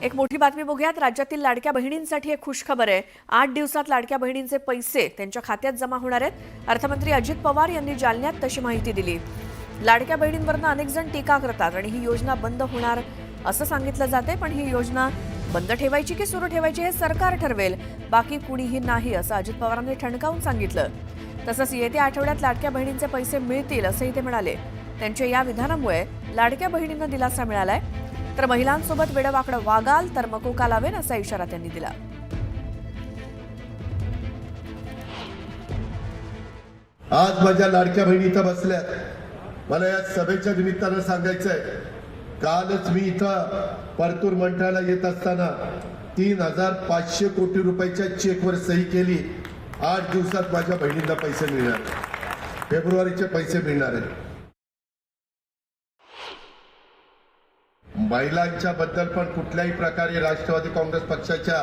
एक मोठी बातमी बघूयात। राज्यातील लाडक्या बहिणींसाठी एक खुशखबर आहे। 8 दिवसात लाडक्या बहिणींचे पैसे त्यांच्या खात्यात जमा होणार आहेत। अर्थमंत्री अजित पवार यांनी जालन्यात तशी माहिती दिली। लाडक्या बहिणींवरनं अनेक जण टीका करतात आणि ही योजना बंद होणार असं सांगितलं जाते, पण ही योजना बंद ठेवायची की सुरू ठेवायची हे सरकार ठरवेल, बाकी कुणीही नाही असं अजित पवारांनी ठणकावून सांगितलं। तसंच येत्या आठवड्यात लाडक्या बहिणींचे पैसे मिळतील असंही ते म्हणाले। त्यांच्या या विधानामुळे लाडक्या बहिणींना दिलासा मिळालाय। तर महिलांसोबत वेडवाकडं वागाल तर मकोका लावेन असा इशारा त्यांनी दिला। आज माझ्या लाडक्या बहिणी इथं बसल्यात। मला या सभेच्या निमित्तानं सांगायचंय, कालच मी इथं परतूर मंठ्याला येत असताना 3,500 कोटी रुपयाच्या चेकवर सही केली। 8 दिवसात माझ्या बहिणींना पैसे मिळणार, फेब्रुवारीचे पैसे मिळणार आहेत। महिलांच्या बद्दल पण कुठल्याही प्रकारे राष्ट्रवादी काँग्रेस पक्षाच्या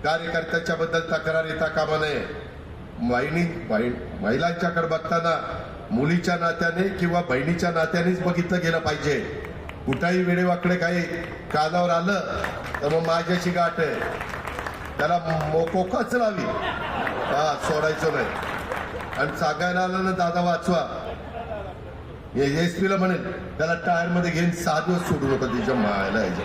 कार्यकर्त्याच्या बद्दल तक्रार येता कामा नये। महिलांच्याकडे बघताना मुलीच्या नात्याने किंवा बहिणीच्या नात्यानेच बघितलं गेलं पाहिजे। कुठेही वेडेवाकडे काही कानावर आलं तर मग माझ्याशी गाठ आहे, त्याला मोकोकाच लावी, सोडायचं नाही। आणि सांगायला आलं ना दादा वाचवा, एसपीला म्हणेल त्याला टायर मध्ये घेऊन 6 दिवस सोडू नका तिच्या मायला यायचं।